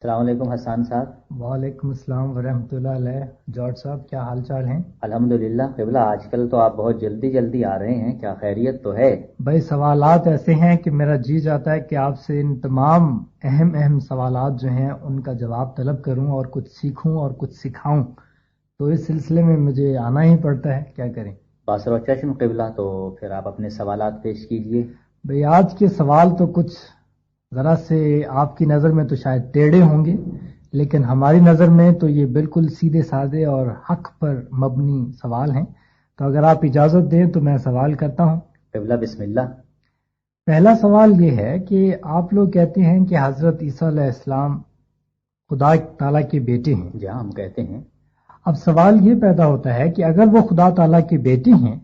السلام علیکم حسان صاحب۔ وعلیکم السلام ورحمۃ اللہ علیہ۔ جارج صاحب کیا حال چال ہیں؟ الحمدللہ قبلہ، آج کل تو آپ بہت جلدی جلدی آ رہے ہیں، کیا خیریت تو ہے؟ بھائی سوالات ایسے ہیں کہ میرا جی جاتا ہے کہ آپ سے ان تمام اہم سوالات جو ہیں ان کا جواب طلب کروں اور کچھ سیکھوں اور کچھ سکھاؤں، تو اس سلسلے میں مجھے آنا ہی پڑتا ہے، کیا کریں؟ باصر و چشم قبلہ، تو پھر آپ اپنے سوالات پیش کیجئے۔ بھئی آج کے سوال تو کچھ ذرا سے آپ کی نظر میں تو شاید ٹیڑھے ہوں گے، لیکن ہماری نظر میں تو یہ بالکل سیدھے سادے اور حق پر مبنی سوال ہیں، تو اگر آپ اجازت دیں تو میں سوال کرتا ہوں۔ قبلہ بسم اللہ۔ پہلا سوال یہ ہے کہ آپ لوگ کہتے ہیں کہ حضرت عیسیٰ علیہ السلام خدا تعالیٰ کے بیٹے ہیں۔ جہاں ہم کہتے ہیں، اب سوال یہ پیدا ہوتا ہے کہ اگر وہ خدا تعالیٰ کے بیٹے ہیں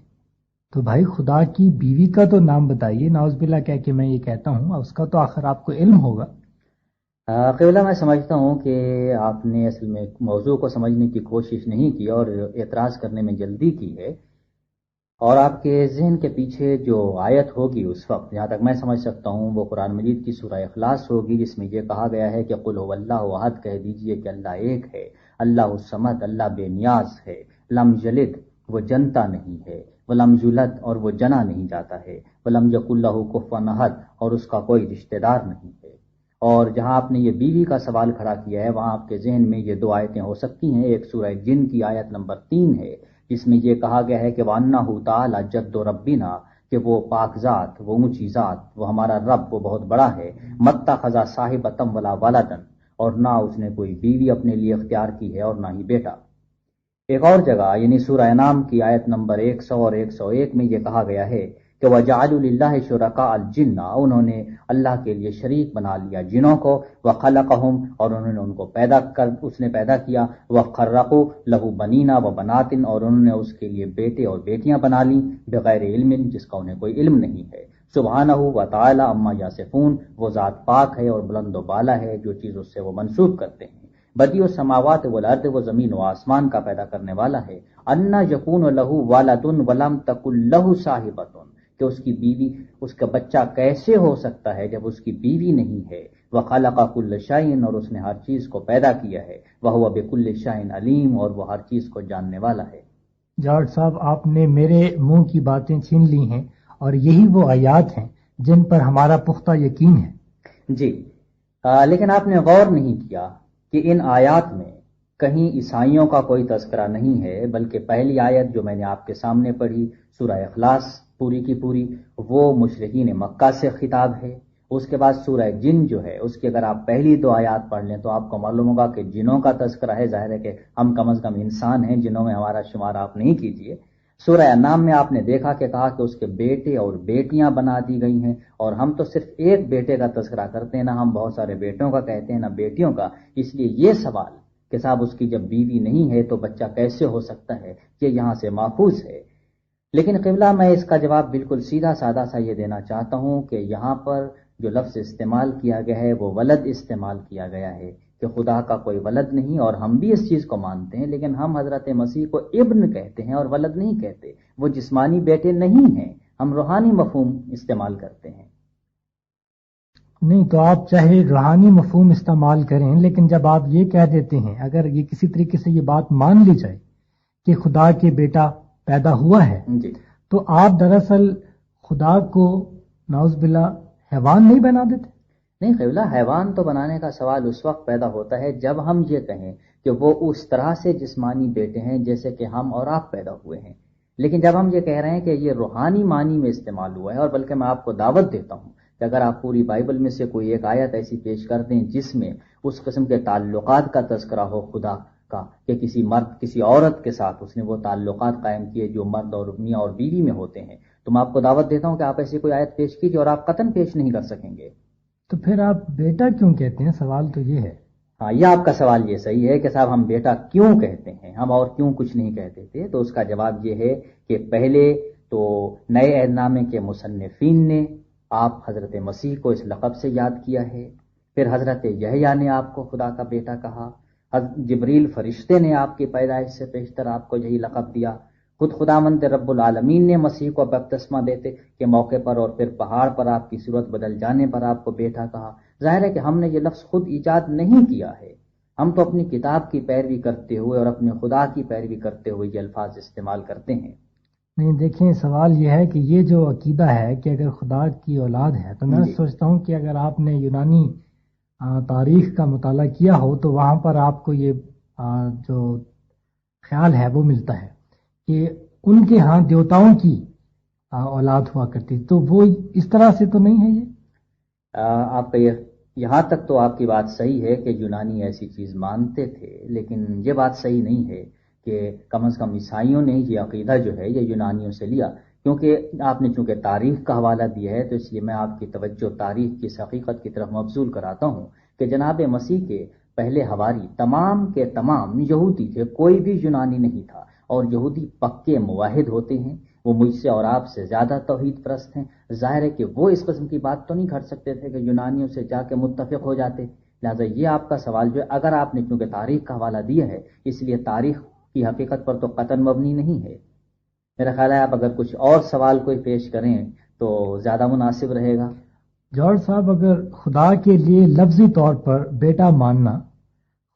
تو بھائی خدا کی بیوی کا تو نام بتائیے، نعوذ باللہ کہہ کے میں یہ کہتا ہوں، اس کا تو آخر آپ کو علم ہوگا۔ قبلہ میں سمجھتا ہوں کہ آپ نے اصل میں موضوع کو سمجھنے کی کوشش نہیں کی اور اعتراض کرنے میں جلدی کی ہے، اور آپ کے ذہن کے پیچھے جو آیت ہوگی اس وقت، جہاں تک میں سمجھ سکتا ہوں، وہ قرآن مجید کی سورہ اخلاص ہوگی، جس میں یہ کہا گیا ہے کہ قل هو اللہ احد، کہہ دیجئے کہ اللہ ایک ہے، اللہ الصمد، اللہ بے نیاز ہے، لم یلد، وہ جنتا نہیں ہے، ولم یولد، اور وہ جنا نہیں جاتا ہے، ولم یکن لہ کفوا احد، اور اس کا کوئی رشتہ دار نہیں ہے۔ اور جہاں آپ نے یہ بیوی کا سوال کھڑا کیا ہے، وہاں آپ کے ذہن میں یہ دو آیتیں ہو سکتی ہیں۔ ایک سورہ جن کی آیت نمبر 3 ہے، جس میں یہ کہا گیا ہے کہ وَأَنَّهُ تَعَالَى جَدُّ رَبِّنَا، کہ وہ پاک ذات، وہ اونچی ذات، وہ ہمارا رب، وہ بہت بڑا ہے، مَتَّخَذَ صَاحِبَةً وَلَا وَلَدًا، اور نہ اس نے کوئی بیوی اپنے لیے اختیار کی ہے اور نہ ہی بیٹا۔ ایک اور جگہ یعنی سورہ انعام کی آیت نمبر 100 اور 101 میں یہ کہا گیا ہے کہ وَجَعَلُوا لِلَّهِ شُرَكَاءَ الْجِنَّ، انہوں نے اللہ کے لیے شریک بنا لیا جنوں کو، وَخَلَقَهُمْ، اور انہوں نے ان کو اس نے پیدا کیا، وَخَرَّقُوا لَهُ بَنِينَ وَبَنَاتٍ، اور انہوں نے اس کے لیے بیٹے اور بیٹیاں بنا لیں، بغیر علم، جس کا انہیں کوئی علم نہیں ہے۔ سبحانہ وتعالی عما یصفون، وہ ذات پاک ہے اور بلند و بالا ہے جو چیز اس سے وہ منسوب کرتے ہیں۔ بدیع السماوات والارض، وہ زمین و آسمان کا پیدا کرنے والا ہے۔ انا یکون لہ ولد ولم تکن لہ صاحبۃ، کہ اس کی بیوی، اس کا بچہ کیسے ہو سکتا ہے جب اس کی بیوی نہیں ہے۔ وخلق کل شیء، اور اس نے ہر چیز کو پیدا کیا ہے۔ وہو بکل شیء علیم، اور وہ ہر چیز کو جاننے والا ہے۔ جارج صاحب آپ نے میرے منہ کی باتیں چھین لی ہیں، اور یہی وہ آیات ہیں جن پر ہمارا پختہ یقین ہے۔ جی، لیکن آپ نے غور نہیں کیا کہ ان آیات میں کہیں عیسائیوں کا کوئی تذکرہ نہیں ہے، بلکہ پہلی آیت جو میں نے آپ کے سامنے پڑھی، سورہ اخلاص پوری کی پوری، وہ مشرکین مکہ سے خطاب ہے۔ اس کے بعد سورہ جن جو ہے، اس کی اگر آپ پہلی دو آیات پڑھ لیں تو آپ کو معلوم ہوگا کہ جنوں کا تذکرہ ہے۔ ظاہر ہے کہ ہم کم از کم انسان ہیں، جنوں میں ہمارا شمار آپ نہیں کیجئے۔ سورہ انعام میں آپ نے دیکھا کہ کہا کہ اس کے بیٹے اور بیٹیاں بنا دی گئی ہیں، اور ہم تو صرف ایک بیٹے کا تذکرہ کرتے ہیں، نہ ہم بہت سارے بیٹوں کا کہتے ہیں، نہ بیٹیوں کا۔ اس لیے یہ سوال کہ صاحب اس کی جب بیوی نہیں ہے تو بچہ کیسے ہو سکتا ہے، یہ یہاں سے ماخوذ ہے۔ لیکن قبلہ میں اس کا جواب بالکل سیدھا سادہ سا یہ دینا چاہتا ہوں کہ یہاں پر جو لفظ استعمال کیا گیا ہے وہ ولد استعمال کیا گیا ہے، کہ خدا کا کوئی ولد نہیں، اور ہم بھی اس چیز کو مانتے ہیں، لیکن ہم حضرت مسیح کو ابن کہتے ہیں اور ولد نہیں کہتے۔ وہ جسمانی بیٹے نہیں ہیں، ہم روحانی مفہوم استعمال کرتے ہیں۔ نہیں تو آپ چاہے روحانی مفہوم استعمال کریں، لیکن جب آپ یہ کہہ دیتے ہیں، اگر یہ کسی طریقے سے یہ بات مان لی جائے کہ خدا کے بیٹا پیدا ہوا ہے، جی، تو آپ دراصل خدا کو نعوذ باللہ حیوان نہیں بنا دیتے؟ نہیں قبلہ، حیوان تو بنانے کا سوال اس وقت پیدا ہوتا ہے جب ہم یہ کہیں کہ وہ اس طرح سے جسمانی بیٹے ہیں جیسے کہ ہم اور آپ پیدا ہوئے ہیں۔ لیکن جب ہم یہ کہہ رہے ہیں کہ یہ روحانی معنی میں استعمال ہوا ہے، اور بلکہ میں آپ کو دعوت دیتا ہوں کہ اگر آپ پوری بائبل میں سے کوئی ایک آیت ایسی پیش کر دیں جس میں اس قسم کے تعلقات کا تذکرہ ہو خدا کا، کہ کسی مرد کسی عورت کے ساتھ اس نے وہ تعلقات قائم کیے جو مرد اور میاں اور بیوی میں ہوتے ہیں، تو میں آپ کو دعوت دیتا ہوں کہ آپ ایسی کوئی آیت پیش کیجیے، اور آپ قطعاً پیش نہیں کر سکیں گے۔ تو پھر آپ بیٹا کیوں کہتے ہیں؟ سوال تو یہ ہے۔ ہاں، یہ آپ کا سوال یہ صحیح ہے کہ صاحب ہم بیٹا کیوں کہتے ہیں، ہم اور کیوں کچھ نہیں کہتے تھے، تو اس کا جواب یہ ہے کہ پہلے تو نئے عہد نامے کے مصنفین نے آپ حضرت مسیح کو اس لقب سے یاد کیا ہے، پھر حضرت یحییٰ نے آپ کو خدا کا بیٹا کہا، جبریل فرشتے نے آپ کی پیدائش سے پیشتر آپ کو یہی لقب دیا، خود خداوند رب العالمین نے مسیح کو بپتسمہ دیتے کے موقع پر اور پھر پہاڑ پر آپ کی صورت بدل جانے پر آپ کو بیٹا کہا۔ ظاہر ہے کہ ہم نے یہ لفظ خود ایجاد نہیں کیا ہے، ہم تو اپنی کتاب کی پیروی کرتے ہوئے اور اپنے خدا کی پیروی کرتے ہوئے یہ الفاظ استعمال کرتے ہیں۔ نہیں، دیکھیں سوال یہ ہے کہ یہ جو عقیدہ ہے کہ اگر خدا کی اولاد ہے تو میں سوچتا ہوں کہ اگر آپ نے یونانی تاریخ کا مطالعہ کیا ہو تو وہاں پر آپ کو یہ جو خیال ہے وہ ملتا ہے کہ ان کے ہاں دیوتاؤں کی اولاد ہوا کرتی، تو وہ اس طرح سے تو نہیں ہے یہ؟ آپ کا یہاں تک تو آپ کی بات صحیح ہے کہ یونانی ایسی چیز مانتے تھے، لیکن یہ بات صحیح نہیں ہے کہ کم از کم عیسائیوں نے یہ عقیدہ جو ہے یہ یونانیوں سے لیا، کیونکہ آپ نے چونکہ تاریخ کا حوالہ دیا ہے تو اس لیے میں آپ کی توجہ تاریخ کی اس حقیقت کی طرف مبذول کراتا ہوں کہ جناب مسیح کے پہلے حواری تمام کے تمام یہودی تھے، کوئی بھی یونانی نہیں تھا، اور یہودی پکے موحد ہوتے ہیں، وہ مجھ سے اور آپ سے زیادہ توحید پرست ہیں۔ ظاہر ہے کہ وہ اس قسم کی بات تو نہیں کر سکتے تھے کہ یونانیوں سے جا کے متفق ہو جاتے، لہٰذا یہ آپ کا سوال جو ہے اگر آپ نے چونکہ تاریخ کا حوالہ دیا ہے اس لیے تاریخ کی حقیقت پر تو قطعاً مبنی نہیں ہے۔ میرا خیال ہے آپ اگر کچھ اور سوال کوئی پیش کریں تو زیادہ مناسب رہے گا۔ جارج صاحب، اگر خدا کے لیے لفظی طور پر بیٹا ماننا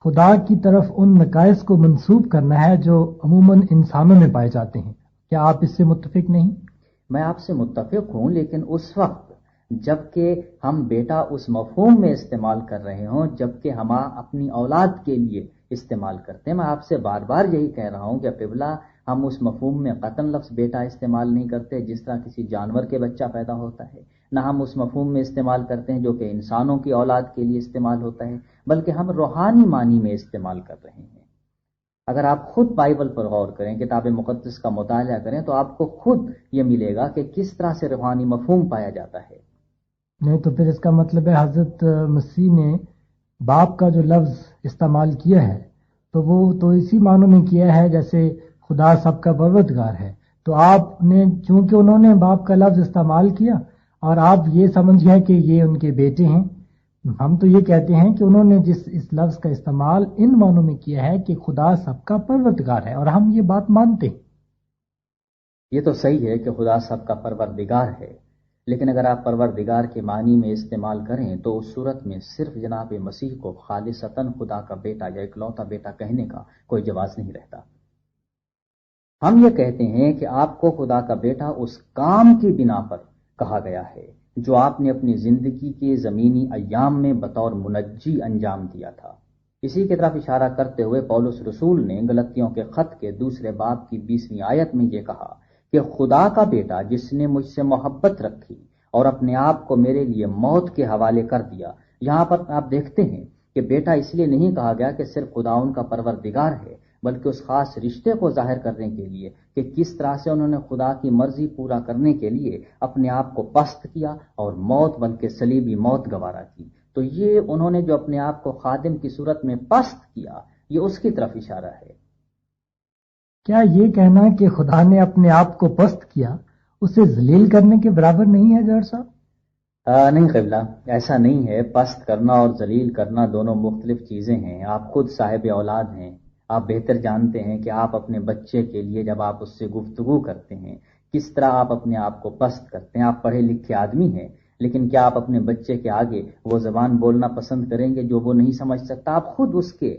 خدا کی طرف ان نقائص کو منسوب کرنا ہے جو عموماً انسانوں میں پائے جاتے ہیں، کیا آپ اس سے متفق نہیں؟ میں آپ سے متفق ہوں، لیکن اس وقت جبکہ ہم بیٹا اس مفہوم میں استعمال کر رہے ہوں جبکہ ہم اپنی اولاد کے لیے استعمال کرتے ہیں۔ میں آپ سے بار بار یہی کہہ رہا ہوں کہ قبلہ ہم اس مفہوم میں قطعاً لفظ بیٹا استعمال نہیں کرتے جس طرح کسی جانور کے بچہ پیدا ہوتا ہے، نہ ہم اس مفہوم میں استعمال کرتے ہیں جو کہ انسانوں کی اولاد کے لیے استعمال ہوتا ہے، بلکہ ہم روحانی معنی میں استعمال کر رہے ہیں۔ اگر آپ خود بائبل پر غور کریں، کتاب مقدس کا مطالعہ کریں تو آپ کو خود یہ ملے گا کہ کس طرح سے روحانی مفہوم پایا جاتا ہے۔ نہیں تو پھر اس کا مطلب ہے حضرت مسیح نے باپ کا جو لفظ استعمال کیا ہے تو وہ تو اسی معنوں میں کیا ہے جیسے خدا سب کا پروردگار ہے، تو آپ نے چونکہ انہوں نے باپ کا لفظ استعمال کیا اور آپ یہ سمجھ گئے کہ یہ ان کے بیٹے ہیں، ہم تو یہ کہتے ہیں کہ انہوں نے جس اس لفظ کا استعمال ان معنوں میں کیا ہے کہ خدا سب کا پروردگار ہے، اور ہم یہ بات مانتے ہیں۔ یہ تو صحیح ہے کہ خدا سب کا پروردگار ہے، لیکن اگر آپ پروردگار کے معنی میں استعمال کریں تو اس صورت میں صرف جناب مسیح کو خالصتاً خدا کا بیٹا یا اکلوتا بیٹا کہنے کا کوئی جواز نہیں رہتا۔ ہم یہ کہتے ہیں کہ آپ کو خدا کا بیٹا اس کام کی بنا پر کہا گیا ہے جو آپ نے اپنی زندگی کے زمینی ایام میں بطور منجی انجام دیا تھا۔ اسی کی طرف اشارہ کرتے ہوئے پولس رسول نے غلطیوں کے خط کے 2 باب کی 20ویں آیت میں یہ کہا کہ خدا کا بیٹا جس نے مجھ سے محبت رکھی اور اپنے آپ کو میرے لیے موت کے حوالے کر دیا۔ یہاں پر آپ دیکھتے ہیں کہ بیٹا اس لیے نہیں کہا گیا کہ صرف خدا ان کا پروردگار ہے، بلکہ اس خاص رشتے کو ظاہر کرنے کے لیے کہ کس طرح سے انہوں نے خدا کی مرضی پورا کرنے کے لیے اپنے آپ کو پست کیا اور موت بلکہ صلیبی موت گوارا کی۔ تو یہ انہوں نے جو اپنے آپ کو خادم کی صورت میں پست کیا، یہ اس کی طرف اشارہ ہے۔ کیا یہ کہنا کہ خدا نے اپنے آپ کو پست کیا اسے ذلیل کرنے کے برابر نہیں ہے جارج صاحب؟ نہیں قبلہ، ایسا نہیں ہے۔ پست کرنا اور ذلیل کرنا دونوں مختلف چیزیں ہیں۔ آپ خود صاحب اولاد ہیں، آپ بہتر جانتے ہیں کہ آپ اپنے بچے کے لیے جب آپ اس سے گفتگو کرتے ہیں کس طرح آپ اپنے آپ کو پست کرتے ہیں۔ آپ پڑھے لکھے آدمی ہیں، لیکن کیا آپ اپنے بچے کے آگے وہ زبان بولنا پسند کریں گے جو وہ نہیں سمجھ سکتا؟ آپ خود اس کے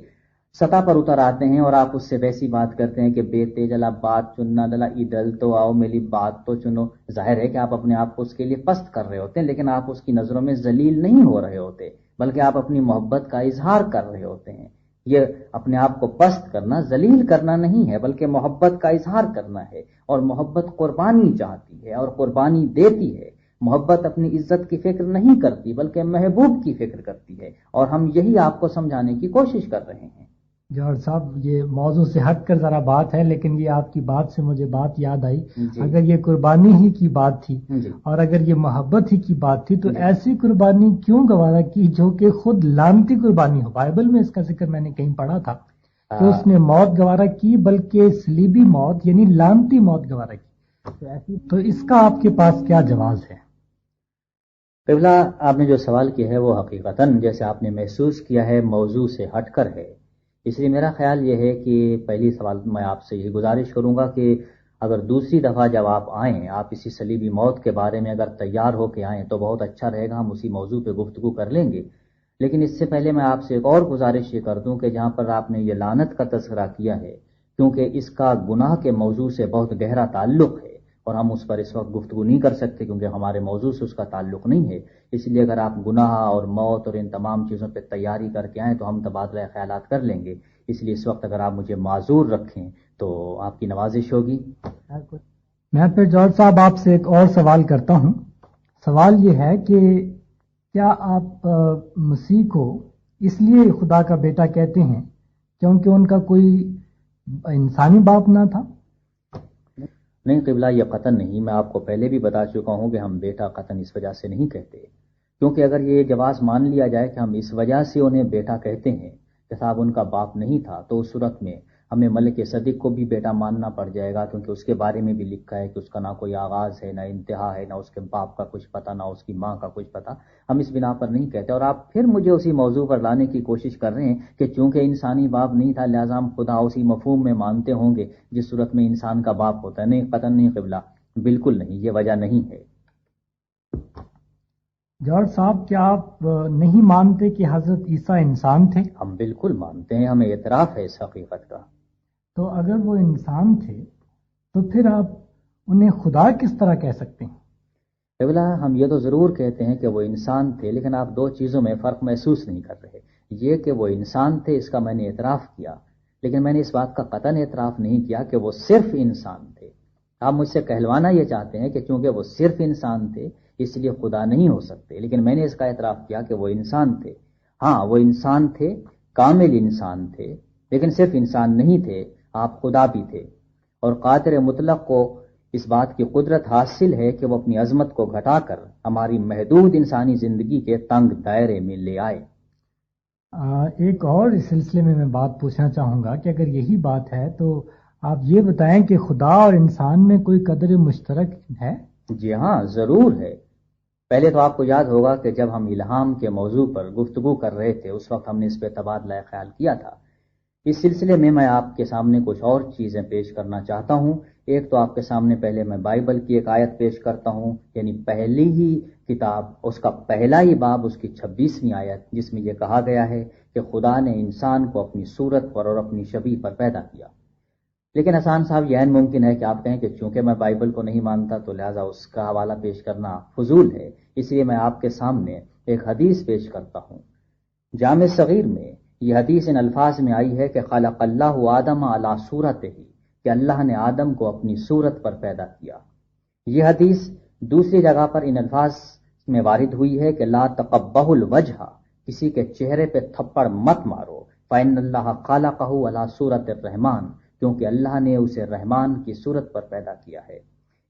سطح پر اتر آتے ہیں اور آپ اس سے ویسی بات کرتے ہیں کہ بیٹے جلا بات چننا دلا ایڈل تو آؤ میری بات تو چنو۔ ظاہر ہے کہ آپ اپنے آپ کو اس کے لیے پست کر رہے ہوتے ہیں، لیکن آپ اس کی نظروں میں ذلیل نہیں ہو رہے ہوتے، بلکہ آپ اپنی محبت کا اظہار کر رہے ہوتے ہیں۔ یہ اپنے آپ کو پست کرنا ذلیل کرنا نہیں ہے، بلکہ محبت کا اظہار کرنا ہے، اور محبت قربانی چاہتی ہے اور قربانی دیتی ہے۔ محبت اپنی عزت کی فکر نہیں کرتی بلکہ محبوب کی فکر کرتی ہے، اور ہم یہی آپ کو سمجھانے کی کوشش کر رہے ہیں۔ جارج صاحب، یہ موضوع سے ہٹ کر ذرا بات ہے، لیکن یہ آپ کی بات سے مجھے بات یاد آئی جی۔ اگر یہ قربانی ہی کی بات تھی جی۔ اور اگر یہ محبت ہی کی بات تھی تو جی۔ ایسی قربانی کیوں گوارا کی جو کہ خود لعنتی قربانی ہو؟ بائبل میں اس کا ذکر میں نے کہیں پڑھا تھا کہ اس نے موت گوارا کی، بلکہ صلیبی موت یعنی لعنتی موت گوارا کی، تو اس کا آپ کے پاس کیا جواز ہے؟ قبلہ، آپ نے جو سوال کیا ہے وہ حقیقتاً جیسے آپ نے محسوس کیا ہے موضوع سے ہٹ کر ہے، اس لیے میرا خیال یہ ہے کہ پہلی سوال میں آپ سے یہ گزارش کروں گا کہ اگر دوسری دفعہ جب آپ آئیں، آپ اسی صلیبی موت کے بارے میں اگر تیار ہو کے آئیں تو بہت اچھا رہے گا، ہم اسی موضوع پہ گفتگو کر لیں گے۔ لیکن اس سے پہلے میں آپ سے ایک اور گزارش یہ کر دوں کہ جہاں پر آپ نے یہ لعنت کا تذکرہ کیا ہے، کیونکہ اس کا گناہ کے موضوع سے بہت گہرا تعلق ہے اور ہم اس پر اس وقت گفتگو نہیں کر سکتے کیونکہ ہمارے موضوع سے اس کا تعلق نہیں ہے، اس لیے اگر آپ گناہ اور موت اور ان تمام چیزوں پہ تیاری کر کے آئیں تو ہم تبادلہ خیالات کر لیں گے۔ اس لیے اس وقت اگر آپ مجھے معذور رکھیں تو آپ کی نوازش ہوگی۔ میں پھر جارج صاحب آپ سے ایک اور سوال کرتا ہوں۔ سوال یہ ہے کہ کیا آپ مسیح کو اس لیے خدا کا بیٹا کہتے ہیں کیونکہ ان کا کوئی انسانی باپ نہ تھا؟ نہیں قبلہ، یہ قطعاً نہیں، میں آپ کو پہلے بھی بتا چکا ہوں کہ ہم بیٹا قطعاً اس وجہ سے نہیں کہتے، کیونکہ اگر یہ جواز مان لیا جائے کہ ہم اس وجہ سے انہیں بیٹا کہتے ہیں کہ صاحب ان کا باپ نہیں تھا، تو اس صورت میں ہمیں ملک صدیق کو بھی بیٹا ماننا پڑ جائے گا، کیونکہ اس کے بارے میں بھی لکھا ہے کہ اس کا نہ کوئی آغاز ہے، نہ انتہا ہے، نہ اس کے باپ کا کچھ پتہ، نہ اس کی ماں کا کچھ پتہ۔ ہم اس بنا پر نہیں کہتے، اور آپ پھر مجھے اسی موضوع پر لانے کی کوشش کر رہے ہیں کہ چونکہ انسانی باپ نہیں تھا لہٰذا ہم خدا اسی مفہوم میں مانتے ہوں گے جس صورت میں انسان کا باپ ہوتا ہے۔ نہیں قطعاً نہیں قبلہ، بالکل نہیں، یہ وجہ نہیں ہے۔ جارج صاحب، کیا آپ نہیں مانتے کہ حضرت عیسیٰ انسان تھے؟ ہم بالکل مانتے ہیں، ہمیں اعتراف ہے اس حقیقت کا۔ تو اگر وہ انسان تھے تو پھر آپ انہیں خدا کس طرح کہہ سکتے ہیں؟ قبلہ، ہم یہ تو ضرور کہتے ہیں کہ وہ انسان تھے، لیکن آپ دو چیزوں میں فرق محسوس نہیں کر رہے۔ یہ کہ وہ انسان تھے اس کا میں نے اعتراف کیا، لیکن میں نے اس بات کا قطعاً اعتراف نہیں کیا کہ وہ صرف انسان تھے۔ آپ مجھ سے کہلوانا یہ چاہتے ہیں کہ چونکہ وہ صرف انسان تھے اس لیے خدا نہیں ہو سکتے، لیکن میں نے اس کا اعتراف کیا کہ وہ انسان تھے۔ ہاں، وہ انسان تھے، کامل انسان تھے، لیکن صرف انسان نہیں تھے، آپ خدا بھی تھے، اور قادر مطلق کو اس بات کی قدرت حاصل ہے کہ وہ اپنی عظمت کو گھٹا کر ہماری محدود انسانی زندگی کے تنگ دائرے میں لے آئے۔ ایک اور اس سلسلے میں بات پوچھنا چاہوں گا کہ اگر یہی بات ہے تو آپ یہ بتائیں کہ خدا اور انسان میں کوئی قدر مشترک ہے؟ جی ہاں، ضرور ہے۔ پہلے تو آپ کو یاد ہوگا کہ جب ہم الہام کے موضوع پر گفتگو کر رہے تھے اس وقت ہم نے اس پہ تبادلہ خیال کیا تھا۔ اس سلسلے میں آپ کے سامنے کچھ اور چیزیں پیش کرنا چاہتا ہوں۔ ایک تو آپ کے سامنے پہلے میں بائبل کی ایک آیت پیش کرتا ہوں، یعنی پہلی ہی کتاب اس کا پہلا ہی باب اس کی 26ویں آیت، جس میں یہ کہا گیا ہے کہ خدا نے انسان کو اپنی صورت پر اور اپنی شبیہ پر پیدا کیا۔ لیکن حسان صاحب، یہ ممکن ہے کہ آپ کہیں کہ چونکہ میں بائبل کو نہیں مانتا تو لہٰذا اس کا حوالہ پیش کرنا فضول ہے، اس لیے میں آپ کے سامنے ایک حدیث پیش کرتا ہوں۔ جامع صغیر میں یہ حدیث ان الفاظ میں آئی ہے کہ خلق اللہ آدم علی صورتہ، کہ اللہ نے آدم کو اپنی صورت پر پیدا کیا۔ یہ حدیث دوسری جگہ پر ان الفاظ میں وارد ہوئی ہے کہ لا تقبہ الوجہ، کسی کے چہرے پہ تھپڑ مت مارو، فإن اللہ خلقہ علی صورت الرحمن، کیونکہ اللہ نے اسے رحمان کی صورت پر پیدا کیا ہے۔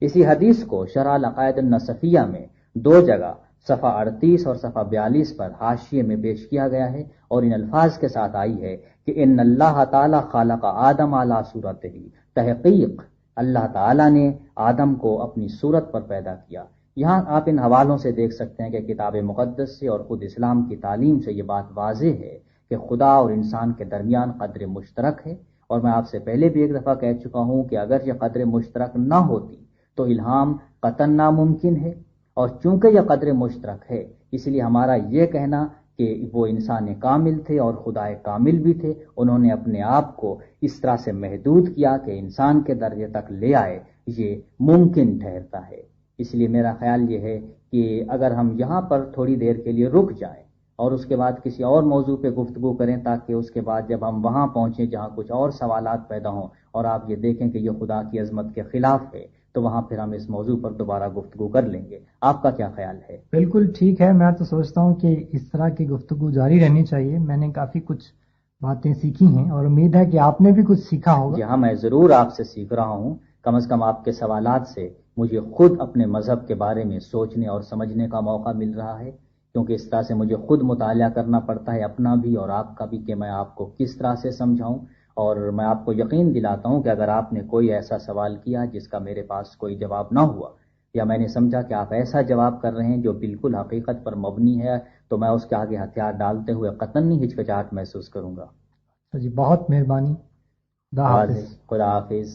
اسی حدیث کو شرح العقائد النصفیہ میں دو جگہ صفحہ 38 اور صفحہ 42 پر حاشیے میں پیش کیا گیا ہے، اور ان الفاظ کے ساتھ آئی ہے کہ ان اللہ تعالی خالق آدم علی صورتہ، تحقیق اللہ تعالی نے آدم کو اپنی صورت پر پیدا کیا۔ یہاں آپ ان حوالوں سے دیکھ سکتے ہیں کہ کتاب مقدس سے اور خود اسلام کی تعلیم سے یہ بات واضح ہے کہ خدا اور انسان کے درمیان قدر مشترک ہے، اور میں آپ سے پہلے بھی ایک دفعہ کہہ چکا ہوں کہ اگر یہ قدر مشترک نہ ہوتی تو الہام قطعاً ناممکن ہے، اور چونکہ یہ قدر مشترک ہے اس لیے ہمارا یہ کہنا کہ وہ انسان کامل تھے اور خدا کامل بھی تھے، انہوں نے اپنے آپ کو اس طرح سے محدود کیا کہ انسان کے درجے تک لے آئے، یہ ممکن ٹھہرتا ہے۔ اس لیے میرا خیال یہ ہے کہ اگر ہم یہاں پر تھوڑی دیر کے لیے رک جائیں اور اس کے بعد کسی اور موضوع پہ گفتگو کریں، تاکہ اس کے بعد جب ہم وہاں پہنچیں جہاں کچھ اور سوالات پیدا ہوں اور آپ یہ دیکھیں کہ یہ خدا کی عظمت کے خلاف ہے، تو وہاں پھر ہم اس موضوع پر دوبارہ گفتگو کر لیں گے۔ آپ کا کیا خیال ہے؟ بالکل ٹھیک ہے، میں تو سوچتا ہوں کہ اس طرح کی گفتگو جاری رہنی چاہیے۔ میں نے کافی کچھ باتیں سیکھی ہیں اور امید ہے کہ آپ نے بھی کچھ سیکھا ہوگا۔ جی ہاں، میں ضرور آپ سے سیکھ رہا ہوں، کم از کم آپ کے سوالات سے مجھے خود اپنے مذہب کے بارے میں سوچنے اور سمجھنے کا موقع مل رہا ہے، کیونکہ اس طرح سے مجھے خود مطالعہ کرنا پڑتا ہے، اپنا بھی اور آپ کا بھی، کہ میں آپ کو کس طرح سے سمجھاؤں۔ اور میں آپ کو یقین دلاتا ہوں کہ اگر آپ نے کوئی ایسا سوال کیا جس کا میرے پاس کوئی جواب نہ ہوا، یا میں نے سمجھا کہ آپ ایسا جواب کر رہے ہیں جو بالکل حقیقت پر مبنی ہے، تو میں اس کے آگے ہتھیار ڈالتے ہوئے قطعاً نہیں ہچکچاہٹ محسوس کروں گا۔ جی بہت مہربانی، خدا حافظ۔ خدا حافظ۔